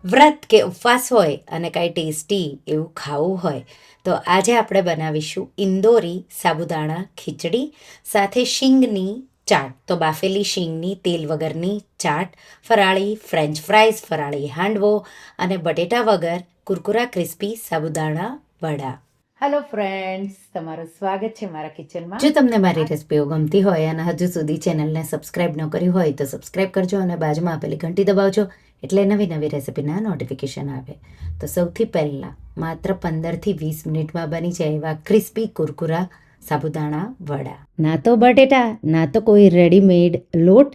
વ્રત કે ઉપવાસ હોય અને કાંઈ ટેસ્ટી એવું ખાવું હોય તો આજે આપણે બનાવીશું ઇન્દોરી સાબુદાણા ખીચડી સાથે શીંગની ચાટ. તો બાફેલી શીંગની તેલ વગરની ચાટ, ફરાળી ફ્રેન્ચ ફ્રાઈઝ, ફરાળી હાંડવો અને બટેટા વગર કુરકુરા ક્રિસ્પી સાબુદાણા વડા. હેલો ફ્રેન્ડ્સ, તમારું સ્વાગત છે મારા કિચનમાં. જો તમને મારી રેસિપીઓ ગમતી હોય અને હજુ સુધી ચેનલને સબસ્ક્રાઈબ ન કરી હોય તો સબસ્ક્રાઈબ કરજો અને બાજુમાં આપેલી ઘંટી દબાવજો એટલે નવી નવી રેસિપીના નોટિફિકેશન આવે. તો સૌથી પહેલાં માત્ર 15થી 20 મિનિટમાં બની જાય એવા ક્રિસ્પી કુરકુરા સાબુદાણા વડા. ના તો બટેટા ના તો કોઈ રેડીમેડ લોટ,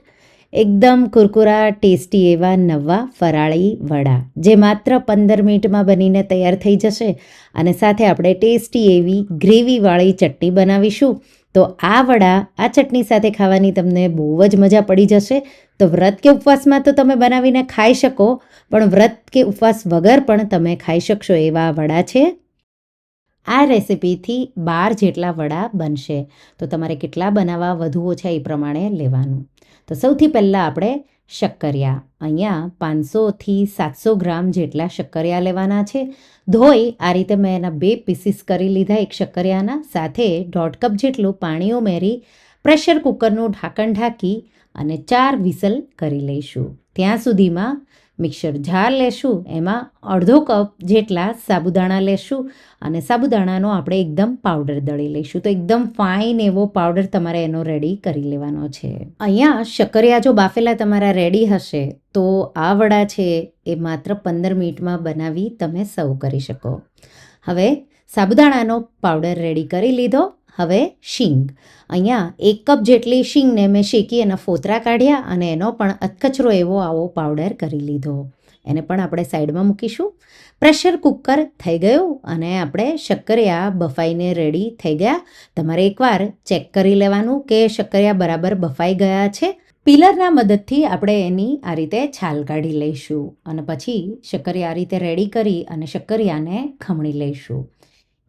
એકદમ કુરકુરા ટેસ્ટી એવા નવા ફરાળી વડા જે માત્ર 15 મિનિટમાં બનીને તૈયાર થઈ જશે. અને સાથે આપણે ટેસ્ટી એવી ગ્રેવીવાળી ચટણી બનાવીશું. તો આ વડા આ ચટણી સાથે ખાવાની તમને બહુ જ મજા પડી જશે. તો વ્રત કે ઉપવાસમાં તો તમે બનાવીને ખાઈ શકો, પણ વ્રત કે ઉપવાસ વગર પણ તમે ખાઈ શકશો એવા વડા છે. આ રેસિપીથી 12 જેટલા વડા બનશે. તો તમારે કેટલા બનાવવા વધુ ઓછા એ પ્રમાણે લેવાનું. તો સૌથી પહેલાં આપણે શક્કરિયા, અહીંયા 500થી 700 ગ્રામ જેટલા શક્કરિયા લેવાના છે. ધોઈ આ રીતે મેં એના 2 પીસીસ કરી લીધા એક શક્કરિયાના. સાથે 1.5 કપ જેટલું પાણી ઉમેરી પ્રેશર કુકરનું ઢાંકણ ઢાંકી અને 4 વિસલ કરી લઈશું. ત્યાં સુધીમાં મિક્સર જાર લેશું, એમાં 1/2 કપ જેટલા સાબુદાણા લેશું અને સાબુદાણાનો આપણે એકદમ પાવડર દળી લઈશું. તો એકદમ ફાઇન એવો પાવડર તમારે એનો રેડી કરી લેવાનો છે. અહીંયા શક્કરિયા જો બાફેલા તમારા રેડી હશે તો આ વડા છે એ માત્ર 15 મિનિટમાં બનાવી તમે સર્વ કરી શકો. હવે સાબુદાણાનો પાવડર રેડી કરી લીધો. હવે શીંગ, અહીંયા 1 કપ જેટલી શીંગને મેં શેકી એના ફોતરા કાઢ્યા અને એનો પણ અધકચરો એવો આવો પાવડર કરી લીધો. એને પણ આપણે સાઈડમાં મૂકીશું. પ્રેશર કુકર થઈ ગયું અને આપણે શક્કરિયા બફાઈને રેડી થઈ ગયા. તમારે એકવાર ચેક કરી લેવાનું કે શક્કરિયા બરાબર બફાઈ ગયા છે. પીલરના મદદથી આપણે એની આ રીતે છાલ કાઢી લઈશું અને પછી શક્કરિયા આ રીતે રેડી કરી અને શક્કરિયાને ખમણી લઈશું.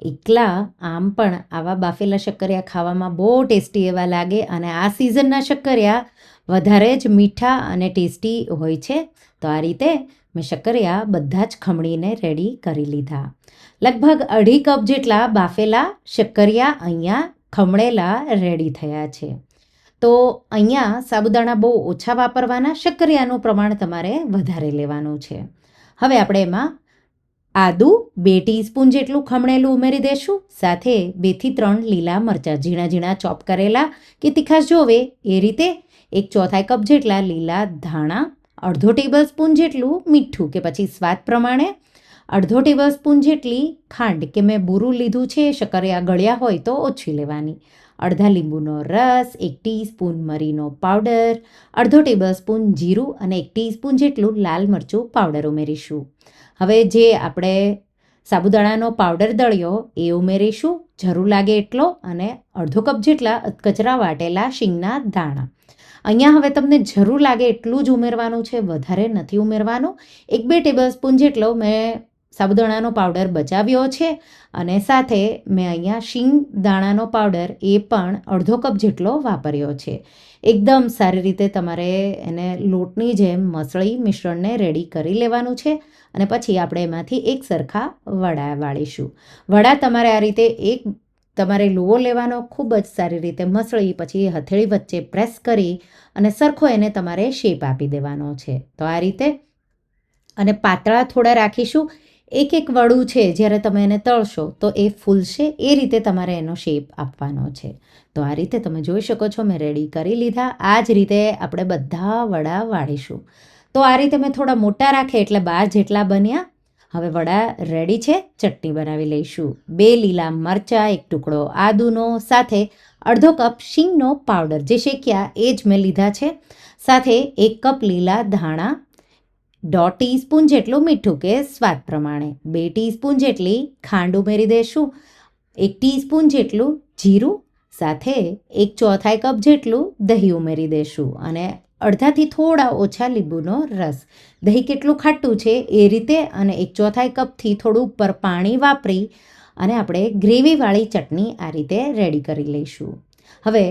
એકલા આમ પણ આવા બાફેલા શક્કરિયા ખાવામાં બહુ ટેસ્ટી એવા લાગે અને આ સિઝનના શક્કરિયા વધારે જ મીઠા અને ટેસ્ટી હોય છે. તો આ રીતે મેં શક્કરિયા બધા જ ખમણીને રેડી કરી લીધા. લગભગ 2.5 કપ જેટલા બાફેલા શક્કરિયા અહીંયા ખમણેલા રેડી થયા છે. તો અહીંયા સાબુદાણા બહુ ઓછા વાપરવાના, શક્કરિયાનું પ્રમાણ તમારે વધારે લેવાનું છે. હવે આપણે એમાં આદુ 2 ટીસ્પૂન જેટલું ખમણેલું ઉમેરી દઈશું. સાથે 2 થી 3 લીલા મરચાં ઝીણા ઝીણા ચોપ કરેલા કે તીખાશ જોવે એ રીતે. 1/4 કપ જેટલા લીલા ધાણા, 1/2 ટેબલસ્પૂન જેટલું મીઠું કે પછી સ્વાદ પ્રમાણે, 1/2 ટેબલસ્પૂન જેટલી ખાંડ કે મેં બૂરું લીધું છે, શક્કરિયા ગળ્યા હોય તો ઓછી લેવાની, અડધા લીંબુનો રસ, 1 ટીસ્પૂન મરીનો પાવડર, 1/2 ટેબલસ્પૂન જીરું અને 1 ટીસ્પૂન જેટલું લાલ મરચું પાવડર ઉમેરીશું. હવે જે આપણે સાબુદાણાનો પાવડર દળ્યો એ ઉમેરીશું જરૂર લાગે એટલો અને 1/2 કપ જેટલા અધકચરા વાટેલા શીંગના દાણા. અહીંયા હવે તમને જરૂર લાગે એટલું જ ઉમેરવાનું છે, વધારે નથી ઉમેરવાનું. 1-2 ટેબલસ્પૂન જેટલો મેં સાબુદાણાનો પાવડર બચાવ્યો છે અને સાથે મેં અહીંયા શીંગ દાણાનો પાવડર એ પણ 1/2 કપ જેટલો વાપર્યો છે. એકદમ સારી રીતે તમારે એને લોટની જેમ મસળી મિશ્રણને રેડી કરી લેવાનું છે અને પછી આપણે એમાંથી એક સરખા વડા વાળીશું. વડા તમારે આ રીતે એક તમારે લોવો લેવાનો, ખૂબ જ સારી રીતે મસળી પછી હથેળી વચ્ચે પ્રેસ કરી અને સરખો એને તમારે શેપ આપી દેવાનો છે. તો આ રીતે અને પાતળા થોડા રાખીશું. એક વડું છે જ્યારે તમે એને તળશો તો એ ફૂલશે, એ રીતે તમારે એનો શેપ આપવાનો છે. તો આ રીતે તમે જોઈ શકો છો મેં રેડી કરી લીધા. આ જ રીતે આપણે બધા વડા વાળીશું. તો આ રીતે મેં થોડા મોટા રાખે એટલે 12 જેટલા બન્યા. હવે વડા રેડી છે. ચટણી બનાવી લઈશું. 2 લીલા મરચાં, 1 ટુકડો આદુનો, સાથે 1/2 કપ શીંગનો પાવડર જે શેક્યા એ જ મેં લીધા છે. સાથે 1 કપ લીલા ધાણા, 1/2 ટીસ્પૂન જેટલું મીઠું કે સ્વાદ પ્રમાણે, 2 ટીસ્પૂન જેટલી ખાંડ ઉમેરી દઈશું, 1 ટીસ્પૂન જેટલું જીરું, સાથે 1/4 કપ જેટલું દહીં ઉમેરી દઈશું અને અડધાથી થોડા ઓછા લીંબુનો રસ. દહીં કેટલું ખાટું છે એ રીતે અને 1/4 કપથી થોડું ઉપર પાણી વાપરી અને આપણે ગ્રેવીવાળી ચટણી આ રીતે રેડી કરી લઈશું. હવે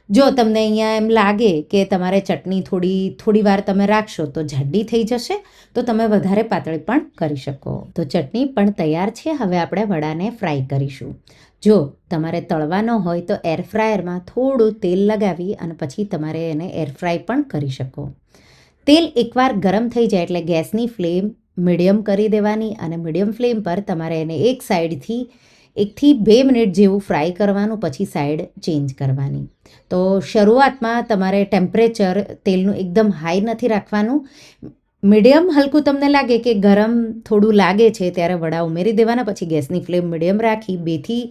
જો તમને અહીંયા એમ લાગે કે તમારે ચટણી થોડી વાર તમે રાખશો તો જાડી થઈ જશે, તો તમે વધારે પાતળી પણ કરી શકો. તો ચટણી પણ તૈયાર છે. હવે આપણે વડાને ફ્રાય કરીશું. જો તમારે તળવાનો હોય તો એર ફ્રાયરમાં થોડું તેલ લગાવી અને પછી તમારે એને એર ફ્રાય પણ કરી શકો. તેલ એકવાર ગરમ થઈ જાય એટલે ગેસની ફ્લેમ મીડિયમ કરી દેવાની અને મીડિયમ ફ્લેમ પર તમારે એને એક સાઈડથી 1થી 2 મિનિટ જેવું ફ્રાય કરવાનું, પછી સાઈડ ચેન્જ કરવાની. તો શરૂઆતમાં તમારે ટેમ્પરેચર તેલનું એકદમ હાઈ નથી રાખવાનું. મીડિયમ હલકું તમને લાગે કે ગરમ થોડું લાગે છે ત્યારે વડા ઉમેરી દેવાના. પછી ગેસની ફ્લેમ મીડિયમ રાખી 2થી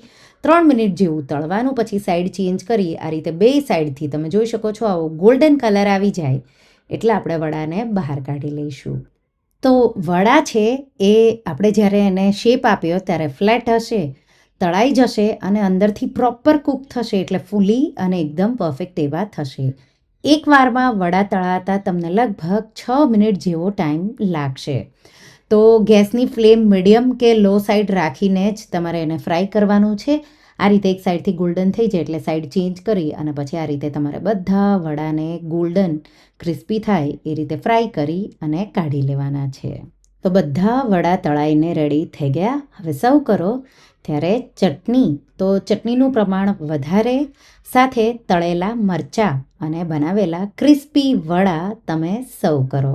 3 મિનિટ જેવું તળવાનું. પછી સાઈડ ચેન્જ કરી આ રીતે બે સાઈડથી તમે જોઈ શકો છો આવો ગોલ્ડન કલર આવી જાય એટલે આપણે વડાને બહાર કાઢી લઈશું. તો વડા છે એ આપણે જ્યારે એને શેપ આપ્યો ત્યારે ફ્લેટ હશે, તળાઈ જશે અને અંદરથી પ્રોપર કૂક થશે એટલે ફૂલી અને એકદમ પરફેક્ટ એવા થશે. એક વારમાં વડા તળાતા તમને લગભગ 6 મિનિટ જેવો ટાઈમ લાગશે. તો ગેસની ફ્લેમ મીડિયમ કે લો સાઈડ રાખીને જ તમારે એને ફ્રાય કરવાનું છે. આ રીતે એક સાઈડથી ગોલ્ડન થઈ જાય એટલે સાઈડ ચેન્જ કરી અને પછી આ રીતે તમારે બધા વડાને ગોલ્ડન ક્રિસ્પી થાય એ રીતે ફ્રાય કરી અને કાઢી લેવાના છે. તો બધા વડા તળાઈને રેડી થઈ ગયા. હવે સર્વ કરો ત્યારે ચટણી, તો ચટણીનું પ્રમાણ વધારે, સાથે તળેલા મરચાં અને બનાવેલા ક્રિસ્પી વડા તમે સર્વ કરો.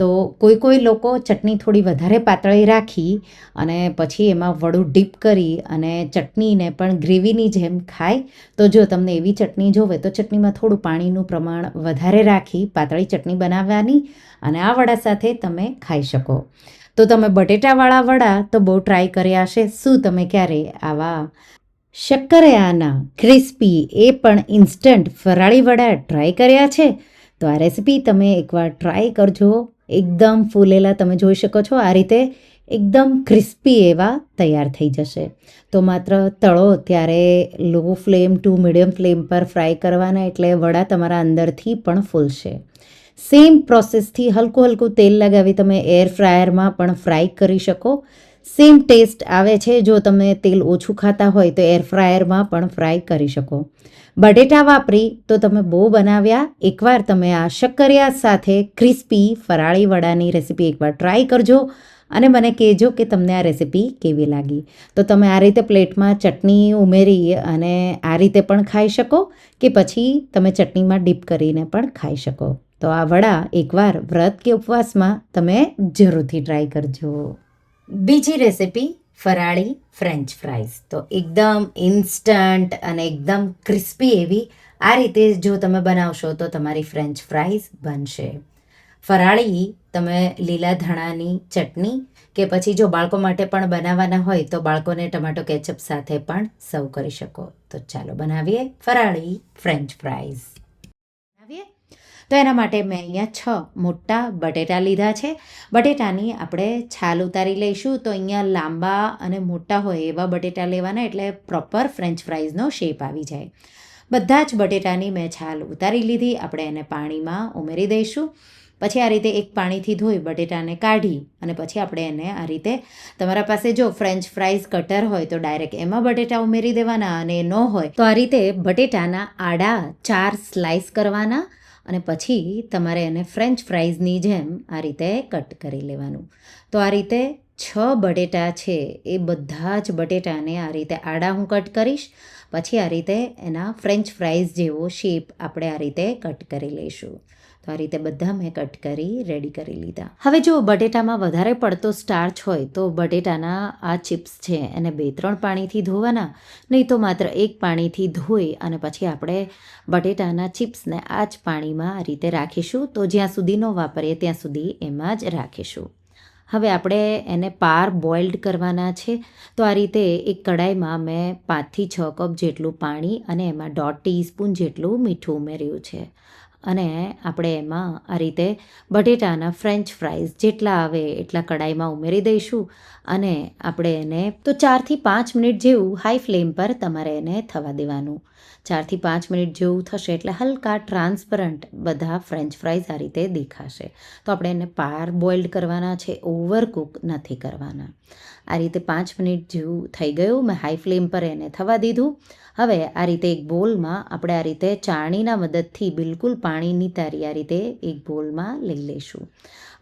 તો કોઈ લોકો ચટણી થોડી વધારે પાતળી રાખી અને પછી એમાં વડું ડીપ કરી અને ચટણીને પણ ગ્રેવીની જેમ ખાય. તો જો તમને એવી ચટણી જોવે તો ચટણીમાં થોડું પાણીનું પ્રમાણ વધારે રાખી પાતળી ચટણી બનાવવાની અને આ વડા સાથે તમે ખાઈ શકો. તો તમે બટેટાવાળા વડા તો બહુ ટ્રાય કર્યા હશે. શું તમે ક્યારે આવા શક્કરિયાના ક્રિસ્પી એ પણ ઇન્સ્ટન્ટ ફરાળી વડા ટ્રાય કર્યા છે? તો આ રેસીપી તમે એકવાર ટ્રાય કરજો. એકદમ ફૂલેલા તમે જોઈ શકો છો આ રીતે એકદમ ક્રિસ્પી એવા તૈયાર થઈ જશે. તો માત્ર તળો ત્યારે લો ફ્લેમ ટુ મીડિયમ ફ્લેમ પર ફ્રાય કરવાના એટલે વડા તમારા અંદરથી પણ ફૂલશે. સેમ પ્રોસેસથી હલકું તેલ લગાવી તમે એર ફ્રાયરમાં પણ ફ્રાય કરી શકો. સેમ ટેસ્ટ આવે છે. જો તમે તેલ ઓછું ખાતા હોય તો એર ફ્રાયરમાં પણ ફ્રાય કરી શકો. બટેટા વાપરી તો તમે બહુ બનાવ્યા. એકવાર તમે આ શક્કરિયા સાથે ક્રિસ્પી ફરાળી વડાની રેસીપી એકવાર ટ્રાય કરજો અને મને કહેજો કે તમને આ રેસીપી કેવી લાગી. તો તમે આ રીતે પ્લેટમાં ચટણી ઉમેરી અને આ રીતે પણ ખાઈ શકો કે પછી તમે ચટણીમાં ડીપ કરીને પણ ખાઈ શકો. તો આ વડા એકવાર વ્રત કે ઉપવાસમાં તમે જરૂરથી ટ્રાય કરજો. બીજી રેસીપી ફરાળી ફ્રેન્ચ ફ્રાઈઝ. તો એકદમ ઇન્સ્ટન્ટ અને એકદમ ક્રિસ્પી એવી આ રીતે જો તમે બનાવશો તો તમારી ફ્રેન્ચ ફ્રાઈઝ બનશે. ફરાળી તમે લીલા ધાણાની ચટણી કે પછી જો બાળકો માટે પણ બનાવવાના હોય તો બાળકોને ટમાટો કેચઅપ સાથે પણ સર્વ કરી શકો. તો ચાલો બનાવીએ ફરાળી ફ્રેન્ચ ફ્રાઈઝ. તો એના માટે મેં અહીંયા 6 મોટા બટેટા લીધા છે. બટેટાની આપણે છાલ ઉતારી લઈશું. તો અહીંયા લાંબા અને મોટા હોય એવા બટેટા લેવાના એટલે પ્રોપર ફ્રેન્ચ ફ્રાઈઝનો શેપ આવી જાય. બધા જ બટેટાની મેં છાલ ઉતારી લીધી. આપણે એને પાણીમાં ઉમેરી દઈશું. પછી આ રીતે એક પાણીથી ધોઈ બટેટાને કાઢી અને પછી આપણે એને આ રીતે, તમારા પાસે જો ફ્રેન્ચ ફ્રાઈઝ કટર હોય તો ડાયરેક્ટ એમાં બટેટા ઉમેરી દેવાના અને ન હોય તો આ રીતે બટેટાના આડા 4 સ્લાઇસ કરવાના અને પછી તમારે એને ફ્રેન્ચ ફ્રાઈઝની જેમ આ રીતે કટ કરી લેવાનું. તો આ રીતે 6 બટેટા છે એ બધા જ બટેટાને આ રીતે આડા હું કટ કરીશ. પછી આ રીતે એના ફ્રેન્ચ ફ્રાઈઝ જેવો શેપ આપણે આ રીતે કટ કરી લઈશું. તો આ રીતે બધા મેં કટ કરી રેડી કરી લીધા. હવે જો બટેટામાં વધારે પડતો સ્ટાર્ચ હોય તો બટેટાના આ ચિપ્સ છે એને 2-3 પાણીથી ધોવાના, નહીં તો માત્ર એક પાણીથી ધોઈ અને પછી આપણે બટેટાના ચિપ્સને આ જ પાણીમાં આ રીતે રાખીશું. તો જ્યાં સુધી ન વાપરીએ ત્યાં સુધી એમાં જ રાખીશું. હવે આપણે એને પાર બોઇલ્ડ કરવાના છે. તો આ રીતે એક કડાઈમાં મેં 5 થી 6 કપ જેટલું પાણી અને એમાં 1.5 ટીસ્પૂન જેટલું મીઠું ઉમેર્યું છે. અને આપણે એમાં આ રીતે બટેટાના ફ્રેન્ચ ફ્રાઈઝ જેટલા આવે એટલા કડાઈમાં ઉમેરી દઈશું અને આપણે એને તો 4થી 5 મિનિટ જેવું હાઈ ફ્લેમ પર તમારે એને થવા દેવાનું. 4થી 5 મિનિટ જેવું થશે એટલે હલકા ટ્રાન્સપરન્ટ બધા ફ્રેન્ચ ફ્રાઈઝ આ રીતે દેખાશે. તો આપણે એને પાર બોઇલ્ડ કરવાના છે, ઓવરકુક નથી કરવાના. આ રીતે 5 મિનિટ જેવું થઈ ગયું. મેં હાઈ ફ્લેમ પર એને થવા દીધું. હવે આ રીતે એક બોલમાં આપણે આ રીતે ચાળણીના મદદથી બિલકુલ પાણીની તારી આ રીતે એક બોલમાં લઈ લઈશું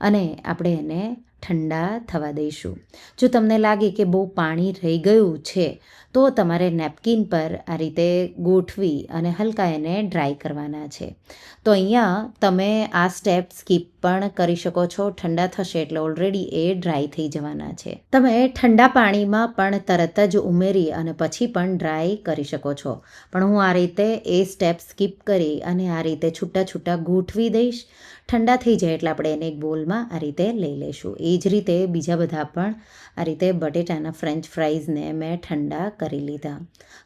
અને આપણે એને ઠંડા થવા દઈશું. જો તમને લાગે કે બહુ પાણી રહી ગયું છે તો તમારે નેપકિન પર આ રીતે ગોઠવી અને હલકા એને ડ્રાય કરવાના છે. તો અહીંયા તમે આ સ્ટેપ સ્કીપ પણ કરી શકો છો. ઠંડા થશે એટલે ઓલરેડી એ ડ્રાય થઈ જવાના છે. તમે ઠંડા પાણીમાં પણ તરત જ ઉમેરી અને પછી પણ ડ્રાય કરી શકો છો. પણ હું આ રીતે એ સ્ટેપ સ્કીપ કરી અને આ રીતે છૂટા છૂટા ગોઠવી દઈશ. ઠંડા થઈ જાય એટલે આપણે એને એક બોલમાં આ રીતે લઈ લઈશું. એ જ રીતે બીજા બધા પણ આ રીતે બટેટાના ફ્રેન્ચ ફ્રાઈઝને મેં ઠંડા કરી લીધા.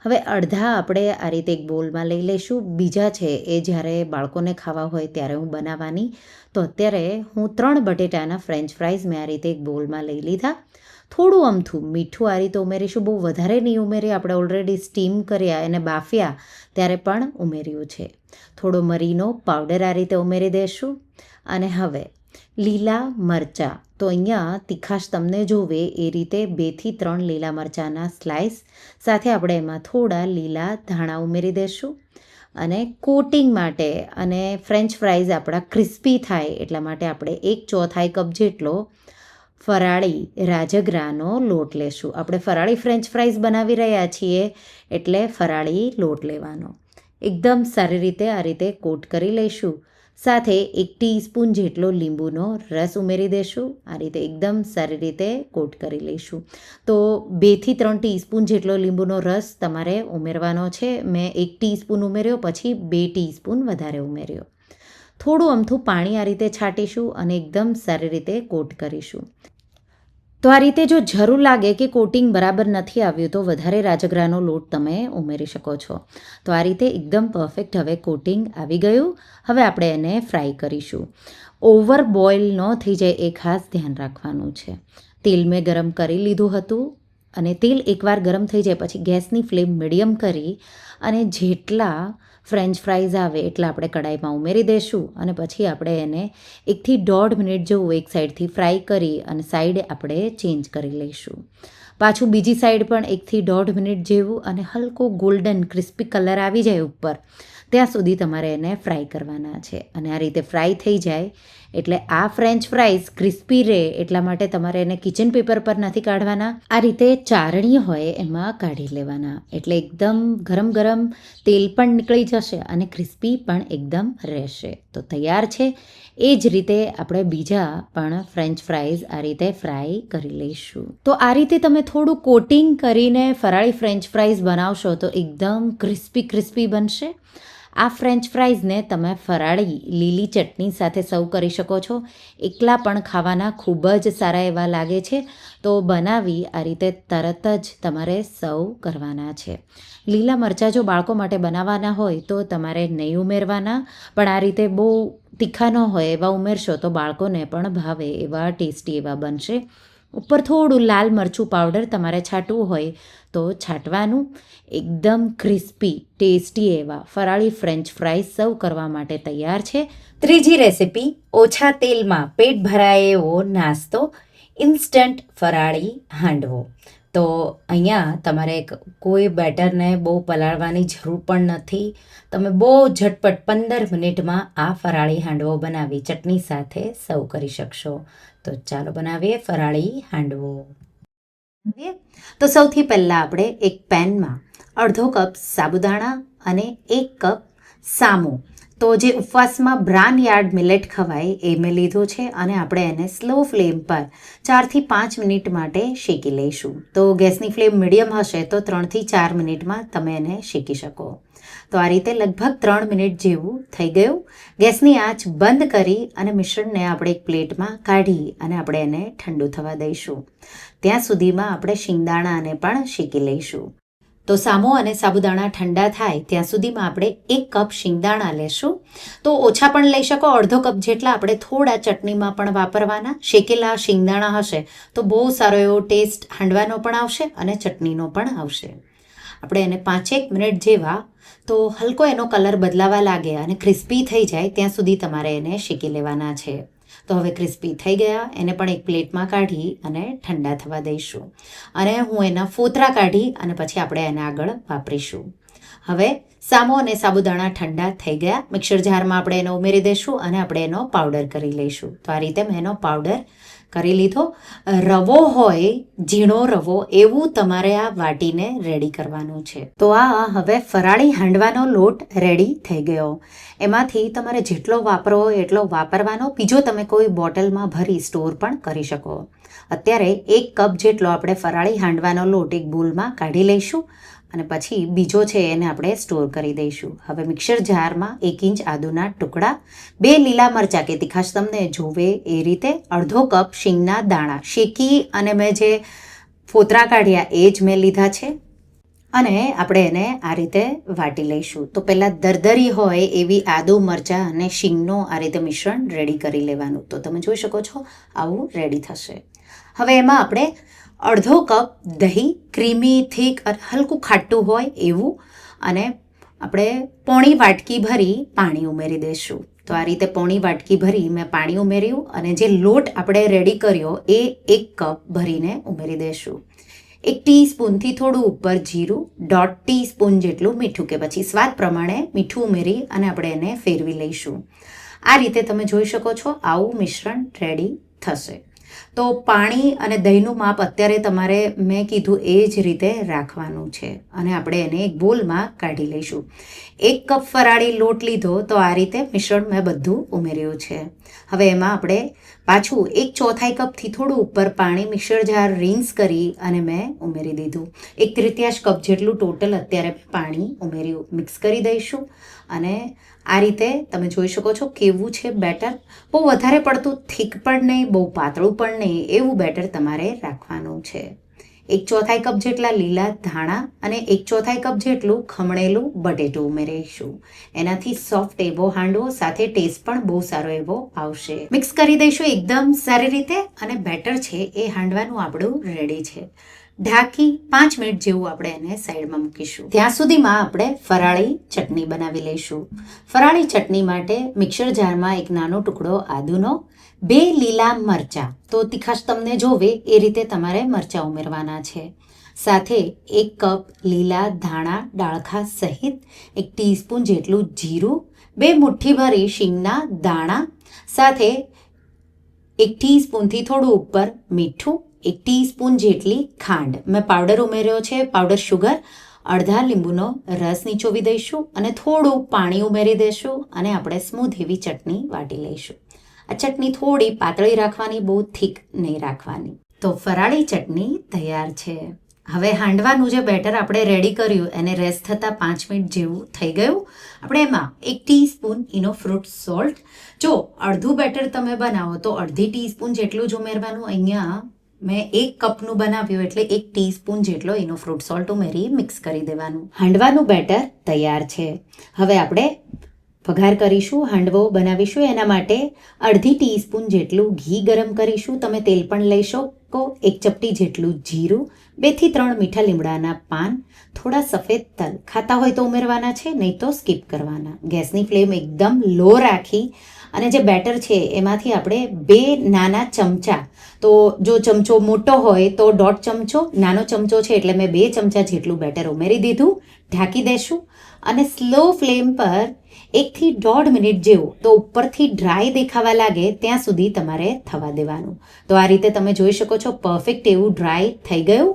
હવે અડધા આપણે આ રીતે એક બોલમાં લઈ લઈશું. બીજા છે એ જ્યારે બાળકોને ખાવા હોય ત્યારે હું બનાવવાની. તો અત્યારે હું 3 બટેટાના ફ્રેન્ચ ફ્રાઈઝ મેં આ રીતે એક બોલમાં લઈ લીધા. થોડું અમથું મીઠું આ રીતે ઉમેરીશું. બહુ વધારે નહીં ઉમેરી, આપણે ઓલરેડી સ્ટીમ કર્યા એને બાફ્યા ત્યારે પણ ઉમેર્યું છે. થોડો મરીનો પાવડર આ રીતે ઉમેરી દઈશું. અને હવે લીલા મરચાં, તો અહીંયા તીખાશ તમને જોવે એ રીતે 2થી 3 લીલા મરચાંના સ્લાઇસ સાથે આપણે એમાં થોડા લીલા ધાણા ઉમેરી દઈશું. અને કોટિંગ માટે અને ફ્રેન્ચ ફ્રાઈઝ આપણા ક્રિસ્પી થાય એટલા માટે આપણે 1/4 કપ જેટલો ફરાળી રાજગરાનો લોટ લેશું. આપણે ફરાળી ફ્રેન્ચ ફ્રાઈઝ બનાવી રહ્યા છીએ એટલે ફરાળી લોટ લેવાનો. એકદમ સારી રીતે આ રીતે કોટ કરી લઈશું. સાથે 1 ટીસ્પૂન જેટલો લીંબુનો રસ ઉમેરી દઈશું. આ રીતે એકદમ સારી રીતે કોટ કરી લઈશું. તો 2થી 3 ટીસ્પૂન જેટલો લીંબુનો રસ તમારે ઉમેરવાનો છે. મેં 1 ટીસ્પૂન ઉમેર્યો, પછી 2 ટીસ્પૂન વધારે ઉમેર્યો. થોડું અમથું પાણી આ રીતે છાંટીશું અને એકદમ સારી રીતે કોટ કરીશું. તો આ રીતે જો જરૂર લાગે કે કોટિંગ બરાબર નથી આવ્યું તો વધારે રાજગરાનો લોટ તમે ઉમેરી શકો છો. તો આ રીતે એકદમ પરફેક્ટ હવે કોટિંગ આવી ગયું. હવે આપણે એને ફ્રાય કરીશું. ઓવર બોઇલ ન થઈ જાય એ ખાસ ધ્યાન રાખવાનું છે. તેલ મેં ગરમ કરી લીધું હતું અને તેલ એકવાર ગરમ થઈ જાય પછી ગેસની ફ્લેમ મીડિયમ કરી અને જેટલા ફ્રેન્ચ ફ્રાઈઝ આવે એટલા આપણે કડાઈમાં ઉમેરી દઈશું અને પછી આપણે એને 1થી 1.5 મિનિટ જેવું એક સાઈડથી ફ્રાય કરી અને સાઈડ આપણે ચેન્જ કરી લઈશું. પાછું બીજી સાઈડ પણ 1થી 1.5 મિનિટ જેવું અને હલકો ગોલ્ડન ક્રિસ્પી કલર આવી જાય ઉપર ત્યાં સુધી તમારે એને ફ્રાય કરવાના છે. અને આ રીતે ફ્રાય થઈ જાય એટલે આ ફ્રેન્ચ ફ્રાઈઝ ક્રિસ્પી રહે એટલા માટે તમારે એને કિચન પેપર પર નથી કાઢવાના. આ રીતે ચારણી હોય એમાં કાઢી લેવાના એટલે એકદમ ગરમ ગરમ તેલ પણ નીકળી જશે અને ક્રિસ્પી પણ એકદમ રહેશે. તો તૈયાર છે. એ જ રીતે આપણે બીજા પણ ફ્રેન્ચ ફ્રાઈઝ આ રીતે ફ્રાય કરી લઈશું. તો આ રીતે તમે થોડું કોટિંગ કરીને ફરાળી ફ્રેન્ચ ફ્રાઈઝ બનાવશો તો એકદમ ક્રિસ્પી બનશે. આ ફ્રેન્ચ ફ્રાઈઝને તમે ફરાળી લીલી ચટણી સાથે સર્વ કરી શકો છો. એકલા પણ ખાવાના ખૂબ જ સારા એવા લાગે છે. તો બનાવી આ રીતે તરત જ તમારે સર્વ કરવાના છે. લીલા મરચાં જો બાળકો માટે બનાવવાના હોય તો તમારે નહીં ઉમેરવાના, પણ આ રીતે બહુ તીખા ન હોય એવા ઉમેરશો તો બાળકોને પણ ભાવે એવા ટેસ્ટી એવા બનશે. ઉપર થોડું લાલ મરચું પાવડર તમારે છાંટવું હોય તો છાંટવાનું. એકદમ ક્રિસ્પી ટેસ્ટી એવા ફરાળી ફ્રેન્ચ ફ્રાઈઝ સર્વ કરવા માટે તૈયાર છે. ત્રીજી રેસિપી ઓછા તેલમાં પેટ ભરાય એવો નાસ્તો, ઇન્સ્ટન્ટ ફરાળી હાંડવો. તો અહીંયા તમારે કોઈ બેટરને બહુ પલાળવાની જરૂર પણ નથી. તમે બહુ ઝટપટ 15 મિનિટમાં આ ફરાળી હાંડવો બનાવી ચટણી સાથે સર્વ કરી શકશો. તો ચાલો બનાવીએ ફરાળી હાંડવો. તો સૌથી પહેલાં આપણે એક પેનમાં 1/2 કપ સાબુદાણા અને 1 કપ સામો, તો જે ઉપવાસમાં બ્રાન યાર્ડ મિલેટ ખવાય એ મેં લીધું છે અને આપણે એને સ્લો ફ્લેમ પર 4થી 5 મિનિટ માટે શેકી લઈશું. તો ગેસની ફ્લેમ મીડિયમ હશે તો 3થી 4 મિનિટમાં તમે એને શેકી શકો. તો આ રીતે લગભગ 3 મિનિટ જેવું થઈ ગયું. ગેસની આંચ બંધ કરી અને મિશ્રણને આપણે એક પ્લેટમાં કાઢી અને આપણે એને ઠંડુ થવા દઈશું. ત્યાં સુધીમાં આપણે શિંગદાણાને પણ શેકી લઈશું. તો સામો અને સાબુદાણા ઠંડા થાય ત્યાં સુધીમાં આપણે 1 કપ શિંગદાણા લેશું. તો ઓછા પણ લઈ શકો, અડધો કપ જેટલા આપણે થોડા ચટણીમાં પણ વાપરવાના. શેકેલા શિંગદાણા હશે તો બહુ સારો એવો ટેસ્ટ હાંડવાનો પણ આવશે અને ચટણીનો પણ આવશે. આપણે એને 5-1 મિનિટ જેવા તો હલકો એનો કલર બદલાવા લાગે અને ક્રિસ્પી થઈ જાય ત્યાં સુધી તમારે એને શેકી લેવાના છે. તો હવે ક્રિસ્પી થઈ ગયા, એને પણ એક પ્લેટમાં કાઢી અને ઠંડા થવા દઈશું. અને હું એના ફોતરા કાઢી અને પછી આપણે એને આગળ વાપરીશું. હવે સામો અને સાબુદાણા ઠંડા થઈ ગયા. મિક્સર જારમાં આપણે એને ઉમેરી દઈશું અને આપણે એનો પાવડર કરી લઈશું. તો આ રીતે મેં એનો પાવડર કરી લીધો. રવો હોય, ઝીણો રવો, એવું તમારે આ વાટીને રેડી કરવાનું છે. તો આ હવે ફરાળી હાંડવાનો લોટ રેડી થઈ ગયો. એમાંથી તમારે જેટલો વાપરવો હોય એટલો વાપરવાનો. બીજો તમે કોઈ બોટલમાં ભરી સ્ટોર પણ કરી શકો. અત્યારે 1 કપ જેટલો આપણે ફરાળી હાંડવાનો લોટ એક બોલમાં કાઢી લઈશું અને પછી બીજો છે એને આપણે સ્ટોર કરી દઈશું. હવે મિક્સર જારમાં 1 ઇંચ આદુના ટુકડા, 2 લીલા મરચાં કે તીખાશ તમને જોવે એ રીતે, અડધો કપ શીંગના દાણા શેકી અને મેં જે ફોતરા કાઢ્યા એ જ મેં લીધા છે અને આપણે એને આ રીતે વાટી લઈશું. તો પહેલાં દરદરી હોય એવી આદુ, મરચાં અને શીંગનો આ રીતે મિશ્રણ રેડી કરી લેવાનું. તો તમે જોઈ શકો છો આવું રેડી થશે. હવે એમાં આપણે અડધો કપ દહીં, ક્રીમી, થીક અને હલકું ખાટું હોય એવું, અને આપણે પોણી વાટકી ભરી પાણી ઉમેરી દઈશું. તો આ રીતે પોણી વાટકી ભરી મેં પાણી ઉમેર્યું અને જે લોટ આપણે રેડી કર્યો એ 1 કપ ભરીને ઉમેરી દઈશું. 1 ટીસ્પૂનથી થોડું ઉપર જીરું, 1/2 ટીસ્પૂન જેટલું મીઠું કે પછી સ્વાદ પ્રમાણે મીઠું ઉમેરી અને આપણે એને ફેરવી લઈશું. આ રીતે તમે જોઈ શકો છો આવું મિશ્રણ રેડી થશે. તો પાણી અને દહીંનું માપ અત્યારે તમારે મેં કીધું એ જ રીતે રાખવાનું છે અને આપણે એને એક બોલમાં કાઢી લઈશું. 1 કપ ફરાળી લોટ લીધો તો આ રીતે મિશ્રણ મેં બધું ઉમેર્યું છે. હવે એમાં આપણે પાછું 1/4 કપથી થોડું ઉપર પાણી મિક્સર જાર રિન્સ કરી અને મેં ઉમેરી દીધું. 1/3 કપ જેટલું ટોટલ અત્યારે પાણી ઉમેર્યું. મિક્સ કરી દઈશું અને આ રીતે તમે જોઈ શકો છો કેવું છે બેટર. બહુ વધારે પડતું થીક પણ નહીં, બહુ પાતળું પણ નહીં, એવું બેટર તમારે રાખવાનું છે. 1/4 કપ જેટલા લીલા ધાણા અને 1/4 કપ જેટલું ખમણેલું બટેટું ઉમેરીશું. એનાથી સોફ્ટ એવો હાંડવો, સાથે ટેસ્ટ પણ બહુ સારો એવો આવશે. મિક્સ કરી દઈશું એકદમ સારી રીતે અને બેટર છે એ હાંડવાનું આપણું રેડી છે. ઢાંકી 5 મિનિટ જેવું આપણે એને સાઈડમાં મૂકીશું. ત્યાં સુધીમાં આપણે ફરાળી ચટણી બનાવી લઈશું. ફરાળી ચટણી માટે મિક્સર જારમાં એક નાનો ટુકડો આદુનો, 2 લીલા મરચાં, તો તીખાશ તમને જોવે એ રીતે તમારે મરચાં ઉમેરવાના છે. સાથે 1 કપ લીલા ધાણા ડાળખા સહિત, 1 ટીસ્પૂન જેટલું જીરું, 2 મુઠ્ઠી ભરી શીંગના દાણા, સાથે 1 ટીસ્પૂનથી થોડું ઉપર મીઠું, 1 ટીસ્પૂન જેટલી ખાંડ, મેં પાવડર ઉમેર્યો છે, પાવડર શુગર, અડધા લીંબુનો રસ નીચોવી દઈશું અને થોડું પાણી ઉમેરી દઈશું અને આપણે સ્મૂધ એવી ચટણી વાટી લઈશું. આ ચટણી થોડી પાતળી રાખવાની, બહુ થીક નહીં રાખવાની. તો ફરાળી ચટણી તૈયાર છે. હવે હાંડવાનું જે બેટર આપણે રેડી કર્યું એને રેસ્ટ થતાં 5 મિનિટ જેવું થઈ ગયું. આપણે એમાં 1 ટીસ્પૂન ઇનો ફ્રૂટ સોલ્ટ, જો અડધું બેટર તમે બનાવો તો અડધી ટીસ્પૂન જેટલું જ ઉમેરવાનું. અહીંયા મેં 1 કપનું બનાવ્યું એટલે 1 ટીસ્પૂન જેટલો ઇનો ફ્રૂટ સોલ્ટ ઉમેરી મિક્સ કરી દેવાનું. હાંડવાનું બેટર તૈયાર છે. હવે આપણે વઘાર કરીશું, હાંડવો બનાવીશું. એના માટે અડધી ટીસ્પૂન જેટલું ઘી ગરમ કરીશું. તમે તેલ પણ લઈ શકો. 1 ચપટી જેટલું જીરું, 2 થી 3 મીઠા લીમડાના પાન, થોડા સફેદ તલ, ખાતા હોય તો ઉમેરવાના છે, નહીં તો સ્કીપ કરવાના. ગેસની ફ્લેમ એકદમ લો રાખી અને જે બેટર છે એમાંથી આપણે 2 નાના ચમચા, તો જો ચમચો મોટો હોય તો 1/2 ચમચો, નાનો ચમચો છે એટલે મેં 2 ચમચા જેટલું બેટર ઉમેરી દીધું. ઢાંકી દેશું અને સ્લો ફ્લેમ પર 1 થી 1.5 મિનિટ જેવું, તો ઉપરથી ડ્રાય દેખાવા લાગે ત્યાં સુધી તમારે થવા દેવાનું. તો આ રીતે તમે જોઈ શકો છો પરફેક્ટ એવું ડ્રાય થઈ ગયું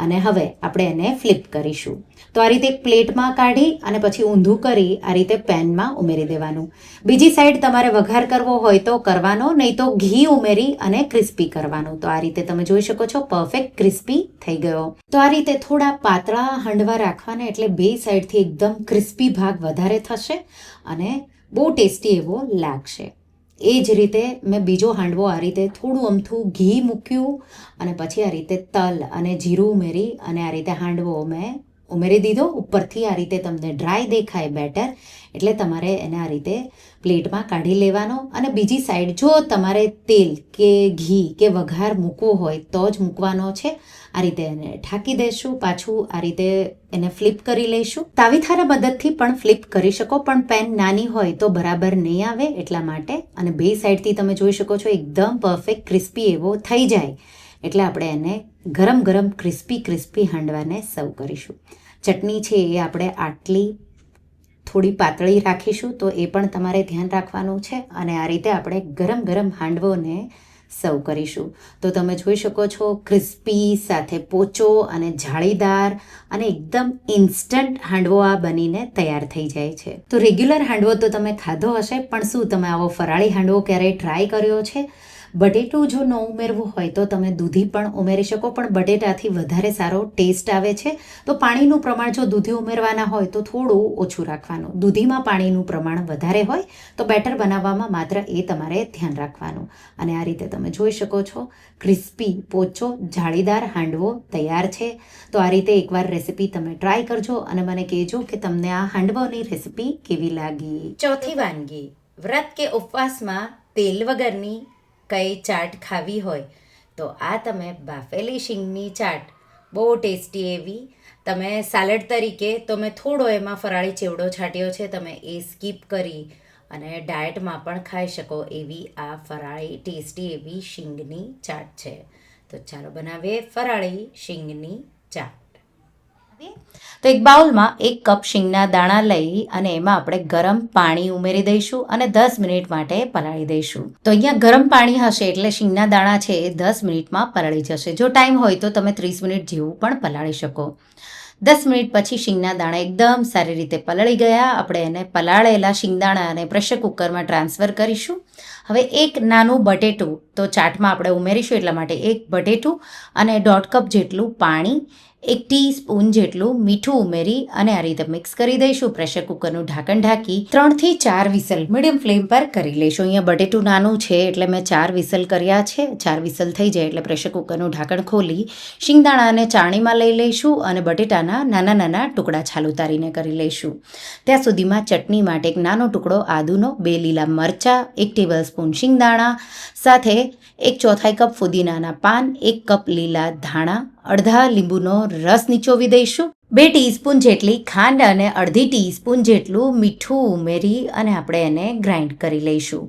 અને હવે આપણે એને ફ્લિપ કરીશું. તો આ રીતે એક પ્લેટમાં કાઢી અને પછી ઊંધું કરી આ રીતે પેનમાં ઉમેરી દેવાનું. બીજી સાઈડ તમારે વઘાર કરવો હોય તો કરવાનો, નહીં તો ઘી ઉમેરી અને ક્રિસ્પી કરવાનું. તો આ રીતે તમે જોઈ શકો છો પરફેક્ટ ક્રિસ્પી થઈ ગયો. તો આ રીતે થોડા પાતળા હાંડવા રાખવાના એટલે 2 સાઈડથી એકદમ ક્રિસ્પી ભાગ વધારે થશે અને બહુ ટેસ્ટી એવો લાગશે. એ જ રીતે મેં બીજો હાંડવો આ રીતે થોડું અમથું ઘી મૂક્યું અને પછી આ રીતે તલ અને જીરું ઉમેરી અને આ રીતે હાંડવો મેં ઉમેરી દીધો. ઉપરથી આ રીતે તમને ડ્રાય દેખાય બેટર એટલે તમારે એને આ રીતે પ્લેટમાં કાઢી લેવાનો. અને બીજી સાઈડ જો તમારે તેલ કે ઘી કે વઘાર મૂકવો હોય તો જ મૂકવાનો છે. આ રીતે એને ઢાંકી દઈશું. પાછું આ રીતે એને ફ્લિપ કરી લઈશું. તાવીથાના મદદથી પણ ફ્લિપ કરી શકો, પણ પેન નાની હોય તો બરાબર નહીં આવે એટલા માટે. અને બે સાઈડથી તમે જોઈ શકો છો એકદમ પરફેક્ટ ક્રિસ્પી એવો થઈ જાય એટલે આપણે એને ગરમ ગરમ ક્રિસ્પી હાંડવાને સર્વ કરીશું. ચટણી છે એ આપણે આટલી થોડી પાતળી રાખીશું, તો એ પણ તમારે ધ્યાન રાખવાનું છે. અને આ રીતે આપણે ગરમ ગરમ હાંડવોને સર્વ કરીશું. તો તમે જોઈ શકો છો ક્રિસ્પી સાથે પોચો અને જાળીદાર અને એકદમ ઇન્સ્ટન્ટ હાંડવો આ બનીને તૈયાર થઈ જાય છે. તો રેગ્યુલર હાંડવો તો તમે ખાધો હશે, પણ શું તમે આવો ફરાળી હાંડવો ક્યારેય ટ્રાય કર્યો છે? બટેટું જો ન ઉમેરવું હોય તો તમે દૂધી પણ ઉમેરી શકો, પણ બટેટાથી વધારે સારો ટેસ્ટ આવે છે. તો પાણીનું પ્રમાણ જો દૂધી ઉમેરવાના હોય તો થોડું ઓછું રાખવાનું. દૂધીમાં પાણીનું પ્રમાણ વધારે હોય તો બેટર બનાવવામાં માત્ર એ તમારે ધ્યાન રાખવાનું. અને આ રીતે તમે જોઈ શકો છો ક્રિસ્પી પોચો જાળીદાર હાંડવો તૈયાર છે. તો આ રીતે એકવાર રેસીપી તમે ટ્રાય કરજો અને મને કહેજો કે તમને આ હાંડવાની રેસીપી કેવી લાગી. ચોથી વાનગી, વ્રત કે ઉપવાસમાં તેલ વગરની કઈ ચાટ ખાવી હોય તો આ તમે બાફેલી શીંગની ચાટ બહુ ટેસ્ટી એવી. તમે સાલડ તરીકે તો મેં થોડો એમાં ફરાળી ચેવડો છાંટ્યો છે, તમે એ સ્કીપ કરી અને ડાયટમાં પણ ખાઈ શકો એવી આ ફરાળી ટેસ્ટી એવી શીંગની ચાટ છે. તો ચાલો બનાવીએ ફરાળી શીંગની ચાટ. તો એક બાઉલમાં 1 કપ શીંગના દાણા લઈ અને એમાં આપણે ગરમ પાણી ઉમેરી દઈશું અને 10 મિનિટ માટે પલાળી દઈશું. તો અહીંયા ગરમ પાણી હશે એટલે શીંગના દાણા છે એ 10 મિનિટમાં પલાળી જશે. જો ટાઈમ હોય તો તમે 30 મિનિટ જેવું પણ પલાળી શકો. 10 મિનિટ પછી શીંગના દાણા એકદમ સારી રીતે પલાળી ગયા. આપણે એને પલાળેલા શીંગદાણાને પ્રેશર કુકરમાં ટ્રાન્સફર કરીશું. હવે એક નાનું બટેટું તો ચાટમાં આપણે ઉમેરીશું એટલા માટે 1 બટેટું અને 1.5 કપ જેટલું પાણી, 1 ટીસ્પૂન જેટલું મીઠું ઉમેરી અને આ રીતે મિક્સ કરી દઈશું. પ્રેશર કુકરનું ઢાંકણ ઢાંકી 3 થી 4 વિસલ મીડિયમ ફ્લેમ પર કરી લઈશું. અહીંયા બટેટું નાનું છે એટલે મેં 4 વિસલ કર્યા છે. 4 વિસલ થઈ જાય એટલે પ્રેશર કુકરનું ઢાંકણ ખોલી શીંગદાણાને ચાળણીમાં લઈ લઈશું અને બટેટાના નાના નાના ટુકડા છાલ ઉતારીને કરી લઈશું. ત્યાં સુધીમાં ચટણી માટે 1 નાનો ટુકડો આદુનો, 2 લીલા મરચાં, 1 ટેબલસ્પૂન શીંગદાણા સાથે 1/4 કપ ફુદીનાના પાન, 1 કપ લીલા ધાણા, અડધા લીંબુનો રસ નીચોવી દઈશું. 2 ટીસ્પૂન જેટલી ખાંડ અને અડધી ટીસ્પૂન જેટલું મીઠું ઉમેરી અને આપણે એને ગ્રાઇન્ડ કરી લઈશું.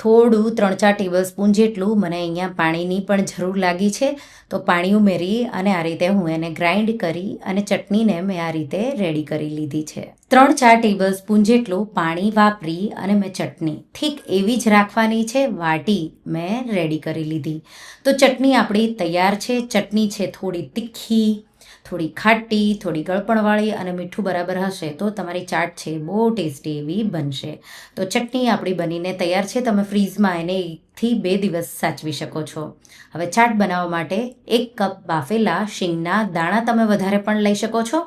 થોડું 3-4 ટેબલસ્પૂન જેટલું મને અહીંયા પાણીની પણ જરૂર લાગી છે, તો પાણી ઉમેરી અને આ રીતે હું એને ગ્રાઇન્ડ કરી અને ચટણીને મેં આ રીતે રેડી કરી લીધી છે. 3-4 ટેબલસ્પૂન જેટલું પાણી વાપરી અને મેં ચટણી થીક એવી જ રાખવાની છે વાટી મેં રેડી કરી લીધી. તો ચટણી આપણી તૈયાર છે. ચટણી છે થોડી તીખી, થોડી ખાટી, થોડી ગળપણવાળી અને મીઠું બરાબર હશે તો તમારી ચાટ છે બહુ ટેસ્ટી એવી બનશે. તો ચટણી આપણી બનીને તૈયાર છે. તમે ફ્રીઝમાં એને 1 થી 2 દિવસ સાચવી શકો છો. હવે ચાટ બનાવવા માટે 1 કપ બાફેલા શીંગના દાણા તમે વધારે પણ લઈ શકો છો.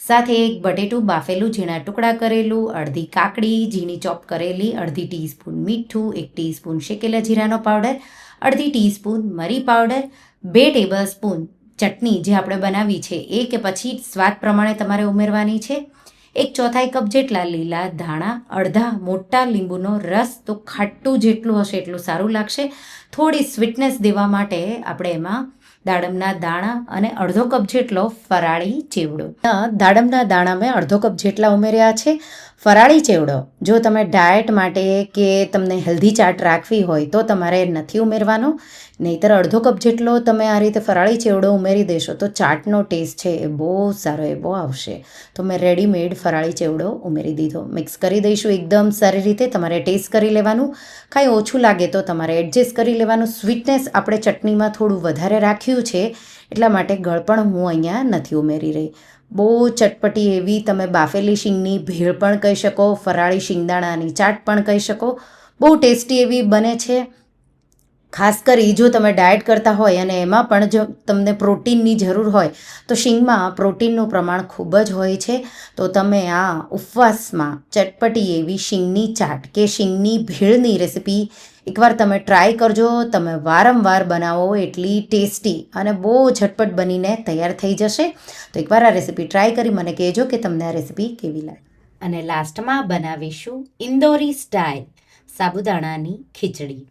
સાથે 1 બટેટું બાફેલું ઝીણા ટુકડા કરેલું, અડધી કાકડી ઝીણી ચોપ કરેલી, અડધી ટીસ્પૂન મીઠું, 1 ટીસ્પૂન શેકેલા જીરાનો પાવડર, અડધી ટીસ્પૂન મરી પાવડર, 2 ટેબલસ્પૂન ચટણી જે આપણે બનાવી છે એ કે પછી સ્વાદ પ્રમાણે તમારે ઉમેરવાની છે. 1/4 કપ જેટલા લીલા ધાણા, અડધા મોટા લીંબુનો રસ, તો ખાટું જેટલું હશે એટલું સારું લાગશે. થોડી સ્વીટનેસ દેવા માટે આપણે એમાં દાડમના દાણા અને અડધો કપ જેટલો ફરાળી ચેવડો. દાડમના દાણા મેં અડધો કપ જેટલા ઉમેર્યા છે. ફરાળી ચેવડો જો તમે ડાયટ માટે કે તમને હેલ્ધી ચાટ રાખવી હોય તો તમારે નથી ઉમેરવાનો, નહીંતર અડધો કપ જેટલો તમે આ રીતે ફરાળી ચેવડો ઉમેરી દેશો તો ચાટનો ટેસ્ટ છે એ બહુ સારો એવો આવશે. તો મેં રેડીમેડ ફરાળી ચેવડો ઉમેરી દીધો. મિક્સ કરી દઈશું એકદમ સારી રીતે. તમારે ટેસ્ટ કરી લેવાનું, કાંઈ ઓછું લાગે તો તમારે એડજસ્ટ કરી લેવાનું. સ્વીટનેસ આપણે ચટણીમાં થોડું વધારે રાખ્યું છે એટલા માટે ગળપણ હું અહીંયા નથી ઉમેરી રહી. બહુ ચટપટી એવી તમે બાફેલી શીંગની ભેળ પણ કહી શકો, ફરાળી શીંગદાણાની ચાટ પણ કહી શકો. બહુ ટેસ્ટી એવી બને છે. ખાસ કરી જો તમે ડાયટ કરતા હોય અને એમાં પણ જો તમને પ્રોટીનની જરૂર હોય તો શીંગમાં પ્રોટીનનું પ્રમાણ ખૂબ જ હોય છે. તો તમે આ ઉપવાસમાં ચટપટી એવી શીંગની ચાટ કે શીંગની ભેળની રેસીપી એકવાર તમે ટ્રાય કરજો. તમે વારંવાર બનાવો એટલી ટેસ્ટી અને બહુ ઝટપટ બનીને તૈયાર થઈ જશે. તો એકવાર આ રેસીપી ટ્રાય કરી મને કહેજો કે તમને આ રેસીપી કેવી લાગે. અને લાસ્ટમાં બનાવીશું ઇન્દોરી સ્ટાઇલ સાબુદાણાની ખીચડી.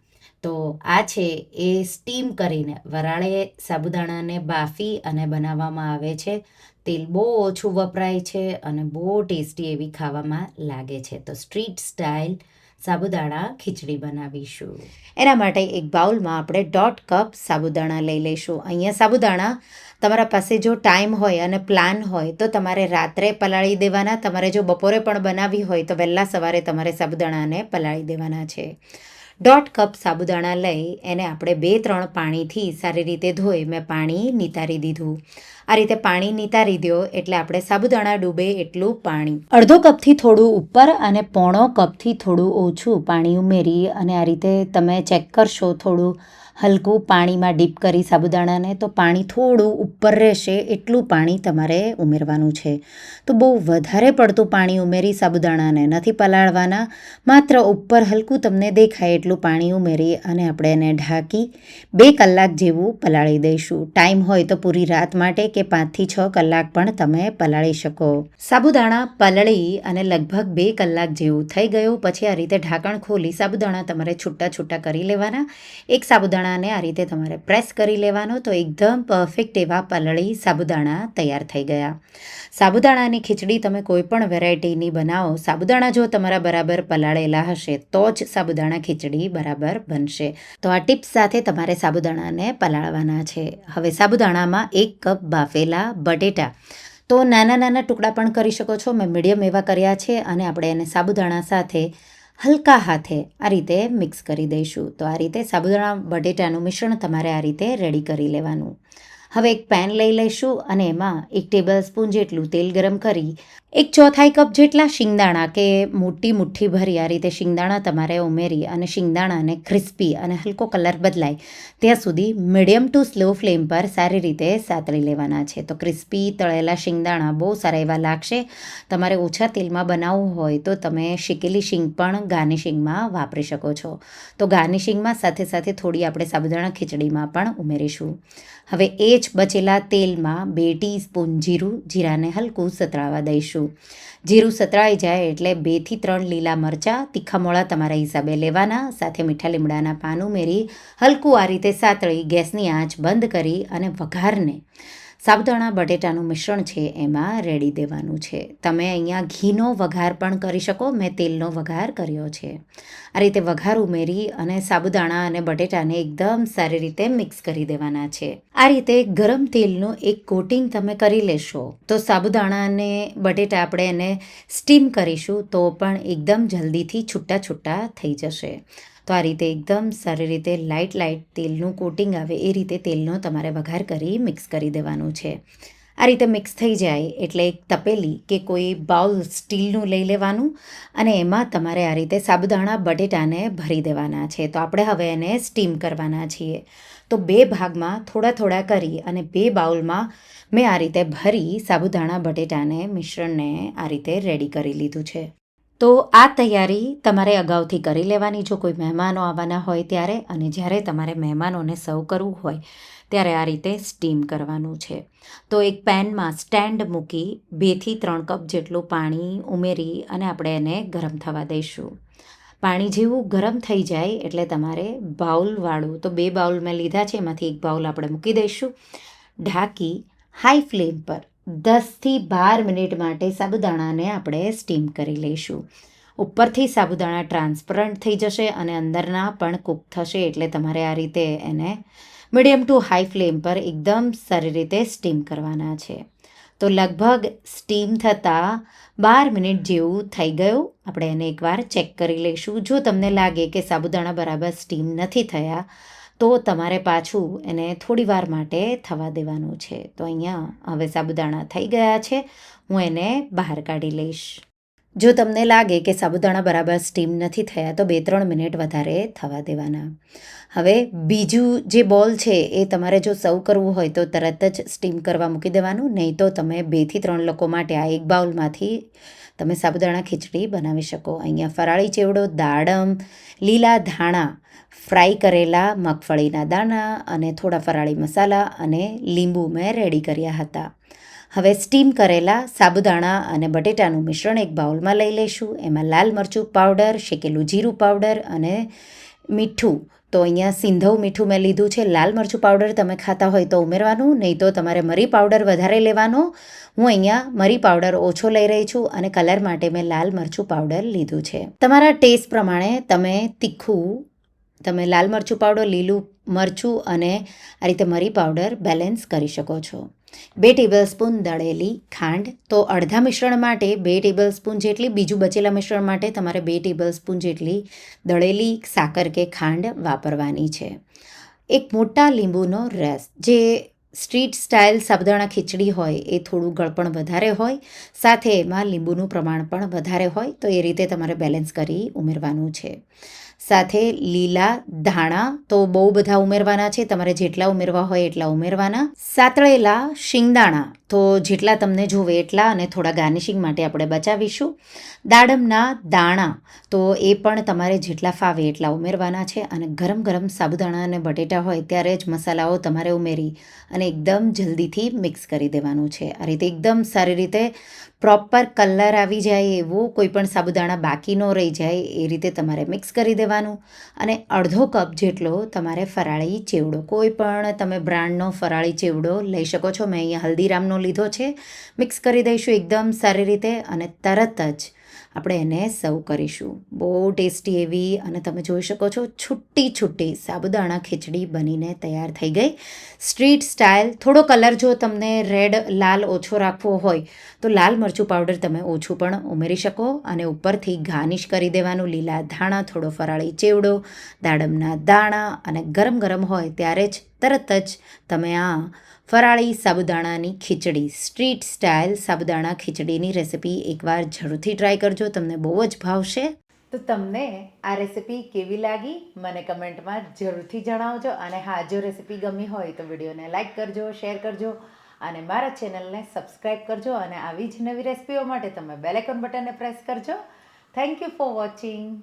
તો આ છે એ સ્ટીમ કરીને વરાળે સાબુદાણાને બાફી અને બનાવવામાં આવે છે. તેલ બહુ ઓછું વપરાય છે અને બહુ ટેસ્ટી એવી ખાવામાં લાગે છે. તો સ્ટ્રીટ સ્ટાઇલ સાબુદાણા ખીચડી બનાવીશું. એના માટે એક બાઉલમાં આપણે 1.5 કપ સાબુદાણા લઈ લઈશું. અહીંયા સાબુદાણા તમારા પાસે જો ટાઈમ હોય અને પ્લાન હોય તો તમારે રાત્રે પલાળી દેવાના. તમારે જો બપોરે પણ બનાવવી હોય તો વહેલા સવારે તમારે સાબુદાણાને પલાળી દેવાના છે. 1.5 કપ સાબુદાણા લઈ એને આપણે 2-3 પાણીથી સારી રીતે ધોઈ મેં પાણી નિતારી દીધું. આ રીતે પાણી નિતારી દો એટલે આપણે સાબુદાણા ડૂબે એટલું પાણી, અડધો કપથી થોડું ઉપર અને પોણો કપથી થોડું ઓછું પાણી ઉમેરી અને આ રીતે તમે ચેક કરશો. થોડું હલકું પાણીમાં ડીપ કરી સાબુદાણાને તો પાણી થોડું ઉપર રહેશે એટલું પાણી તમારે ઉમેરવાનું છે. તો બહુ વધારે પડતું પાણી ઉમેરી સાબુદાણાને નથી પલાળવાના. માત્ર ઉપર હલકું તમને દેખાય એટલું પાણી ઉમેરી અને આપણે એને ઢાંકી 2 કલાક જેવું પલાળી દઈશું. ટાઈમ હોય તો પૂરી રાત માટે કે 5 થી 6 કલાક પણ તમે પલાળી શકો. સાબુદાણા પલળી અને લગભગ 2 કલાક જેવું થઈ ગયું પછી આ રીતે ઢાંકણ ખોલી સાબુદાણા તમારે છૂટા છૂટા કરી લેવાના. એક સાબુદાણાને આ રીતે તમારે પ્રેસ કરી લેવાનો તો એકદમ પરફેક્ટ એવા પલળી સાબુદાણા તૈયાર થઈ ગયા. સાબુદાણાની ખીચડી તમે કોઈ પણ વેરાયટીની બનાવો, સાબુદાણા જો તમારા બરાબર પલાળેલા હશે તો જ સાબુદાણા ખીચડી બરાબર બનશે. તો આ ટિપ્સ સાથે તમારે સાબુદાણાને પલાળવાના છે. હવે સાબુદાણામાં 1 કપ બાફેલા બટેટા, તો નાના નાના ટુકડા પણ કરી શકો છો. મેં મીડિયમ એવા કર્યા છે અને આપણે એને સાબુદાણા સાથે હલકા હાથે આ રીતે મિક્સ કરી દઈશું. તો આ રીતે સાબુદાણા બટેટાનું મિશ્રણ તમારે આ રીતે રેડી કરી લેવાનું. હવે એક પેન લઈ લઈશું અને એમાં 1 ટેબલસ્પૂન જેટલું તેલ ગરમ કરી 1/4 કપ જેટલા શિંગદાણા કે મોટી મુઠ્ઠી ભરી આ રીતે શિંગદાણા તમારે ઉમેરી અને શિંગદાણાને ક્રિસ્પી અને હલકો કલર બદલાય ત્યાં સુધી મીડિયમ ટુ સ્લો ફ્લેમ પર સારી રીતે સાતળી લેવાના છે. તો ક્રિસ્પી તળેલા શિંગદાણા બહુ સારા એવા લાગશે. તમારે ઓછા તેલમાં બનાવવું હોય તો તમે શેકેલી શીંગ પણ ગાર્નિશિંગમાં વાપરી શકો છો. તો ગાર્નિશિંગમાં સાથે સાથે થોડી આપણે સાબુદાણા ખીચડીમાં પણ ઉમેરીશું. હવે એ જ બચેલા તેલમાં 2 ટીસ્પૂન જીરાને હલકું સતળાવા દઈશું. જીરું સતળાઈ જાય એટલે 2 થી 3 લીલા મરચાં તીખા મોળા તમારા હિસાબે લેવાના. સાથે મીઠા લીમડાના પાન ઉમેરી હલકું આ રીતે સાતળી ગેસની આંચ બંધ કરી અને વઘારને સાબુદાણા બટેટાનું મિશ્રણ છે એમાં રેડી દેવાનું છે. તમે અહીંયા ઘીનો વઘાર પણ કરી શકો, મેં તેલનો વઘાર કર્યો છે. આ રીતે વઘાર ઉમેરી અને સાબુદાણા અને બટેટાને એકદમ સારી રીતે મિક્સ કરી દેવાના છે. આ રીતે ગરમ તેલનું એક કોટિંગ તમે કરી લેશો તો સાબુદાણા અને બટેટા આપણે એને સ્ટીમ કરીશું તો પણ એકદમ જલ્દીથી છૂટા છૂટા થઈ જશે. તો આ રીતે એકદમ સારી રીતે લાઇટ તેલનું કોટિંગ આવે એ રીતે તેલનો તમારે વઘાર કરી મિક્સ કરી દેવાનું છે. આ રીતે મિક્સ થઈ જાય એટલે એક તપેલી કે કોઈ બાઉલ સ્ટીલનું લઈ લેવાનું અને એમાં તમારે આ રીતે સાબુદાણા બટેટાને ભરી દેવાના છે. તો આપણે હવે એને સ્ટીમ કરવાના છીએ. તો 2 ભાગમાં થોડા થોડા કરી અને 2 બાઉલમાં મેં આ રીતે ભરી સાબુદાણા બટેટાને મિશ્રણને આ રીતે રેડી કરી લીધું છે. તો આ તૈયારી તમારે અગાઉથી કરી લેવાની જો કોઈ મહેમાનો આવવાના હોય ત્યારે, અને જ્યારે તમારે મહેમાનોને સર્વ કરવું હોય ત્યારે આ રીતે સ્ટીમ કરવાનું છે. તો એક પેનમાં સ્ટેન્ડ મૂકી 2 થી 3 કપ જેટલું પાણી ઉમેરી અને આપણે એને ગરમ થવા દઈશું. પાણી જેવું ગરમ થઈ જાય એટલે તમારે બાઉલવાળું, તો 2 બાઉલ મેં લીધા છે એમાંથી 1 બાઉલ આપણે મૂકી દઈશું. ઢાંકી હાઈ ફ્લેમ પર 10 થી 12 મિનિટ માટે સાબુદાણાને આપણે સ્ટીમ કરી લઈશું. ઉપરથી સાબુદાણા ટ્રાન્સપરન્ટ થઈ જશે અને અંદરના પણ કૂક થશે એટલે તમારે આ રીતે એને મીડિયમ ટુ હાઈ ફ્લેમ પર એકદમ સારી રીતે સ્ટીમ કરવાના છે. તો લગભગ સ્ટીમ થતાં 12 મિનિટ જેવું થઈ ગયું. આપણે એને એકવાર ચેક કરી લઈશું. જો તમને લાગે કે સાબુદાણા બરાબર સ્ટીમ નથી થયા તો તમારે પાછું એને થોડી વાર માટે થવા દેવાનું છે. તો અહીંયા હવે સાબુદાણા થઈ ગયા છે, હું એને બહાર કાઢી લઈશ. જો તમને લાગે કે સાબુદાણા બરાબર સ્ટીમ નથી થયા તો 2-3 મિનિટ વધારે થવા દેવાના. હવે બીજું જે બોલ છે એ તમારે જો સર્વ કરવું હોય તો તરત જ સ્ટીમ કરવા મૂકી દેવાનું, નહીં તો તમે 2થી 3 લોકો માટે આ એક બાઉલમાંથી તમે સાબુદાણા ખીચડી બનાવી શકો. અહીંયા ફરાળી ચેવડો, દાડમ, લીલા ધાણા, ફ્રાય કરેલા મગફળીના દાણા અને થોડા ફરાળી મસાલા અને લીંબુ મેં રેડી કર્યા હતા. હવે સ્ટીમ કરેલા સાબુદાણા અને બટેટાનું મિશ્રણ એક બાઉલમાં લઈ લઈશું. એમાં લાલ મરચું પાવડર, શેકેલું જીરું પાવડર અને મીઠું. તો અહીંયા સિંધવ મીઠું મેં લીધું છે. લાલ મરચું પાવડર તમે ખાતા હોય તો ઉમેરવાનું, નહીં તો તમારે મરી પાવડર વધારે લેવાનો. હું અહીંયા મરી પાવડર ઓછો લઈ રહી છું અને કલર માટે મેં લાલ મરચું પાવડર લીધું છે. તમારા ટેસ્ટ પ્રમાણે તમે તીખું, તમે લાલ મરચું પાવડર, લીલું મરચું અને આ રીતે મરી પાવડર બેલેન્સ કરી શકો છો. 2 ટેબલસ્પૂન દળેલી ખાંડ. તો અડધા મિશ્રણ માટે 2 ટેબલસ્પૂન જેટલી, બીજું બચેલા મિશ્રણ માટે તમારે 2 ટેબલસ્પૂન જેટલી દળેલી સાકર કે ખાંડ વાપરવાની છે. એક મોટા લીંબુનો રસ. જે સ્ટ્રીટ સ્ટાઇલ સાબુદાણા ખીચડી હોય એ થોડું ગળપણ વધારે હોય, સાથે એમાં લીંબુનું પ્રમાણ પણ વધારે હોય, તો એ રીતે તમારે બેલેન્સ કરી ઉમેરવાનું છે. સાથે લીલા ધાણા તો બહુ બધા ઉમેરવાના છે, તમારે જેટલા ઉમેરવા હોય એટલા ઉમેરવાના. સાતળેલા શિંગદાણા તો જેટલા તમને જોવે એટલા, અને થોડા ગાર્નિશિંગ માટે આપણે બચાવીશું. દાડમના દાણા તો એ પણ તમારે જેટલા ફાવે એટલા ઉમેરવાના છે. અને ગરમ ગરમ સાબુદાણા અને બટેટા હોય ત્યારે જ મસાલાઓ તમારે ઉમેરી અને એકદમ જલ્દીથી મિક્સ કરી દેવાનું છે. આ રીતે એકદમ સારી રીતે પ્રોપર કલર આવી જાય એવું, કોઈ પણ સાબુદાણા બાકી ન રહી જાય એ રીતે તમારે મિક્સ કરી દેવાનું. અને અડધો કપ જેટલો તમારે ફરાળી ચેવડો, કોઈ પણ તમે બ્રાન્ડનો ફરાળી ચેવડો લઈ શકો છો. મેં અહીંયા હલ્દીરામનો લીધો છે. મિક્સ કરી દઈશું એકદમ સારી રીતે અને તરત જ આપણે એને સર્વ કરીશું. બહુ ટેસ્ટી એવી, અને તમે જોઈ શકો છો છૂટી છૂટી સાબુદાણા ખીચડી બનીને તૈયાર થઈ ગઈ. Street style. થોડો કલર જો તમને રેડ લાલ ઓછો રાખવો હોય તો લાલ મરચું પાવડર તમે ઓછું પણ ઉમેરી શકો. અને ઉપરથી ગાર્નિશ કરી દેવાનું લીલા ધાણા, થોડો ફરાળી ચેવડો, દાડમના દાણા, અને ગરમ ગરમ હોય ત્યારે જ તરત જ તમે આ ફરાળી સાબુદાણાની ખીચડી, સ્ટ્રીટ સ્ટાઇલ સાબુદાણા ખીચડીની રેસિપી એકવાર જરૂરથી ટ્રાય કરજો, તમને બહુ જ ભાવશે. તો તમને આ રેસિપી કેવી લાગી મને કમેન્ટમાં જરૂરથી જણાવજો. અને હા, જો રેસિપી ગમી હોય તો વિડીયોને લાઇક કરજો, શેર કરજો અને મારા ચેનલને સબસ્ક્રાઈબ કરજો. અને આવી જ નવી રેસિપીઓ માટે તમે બેલ આઇકોન બટનને પ્રેસ કરજો. Thank you for watching.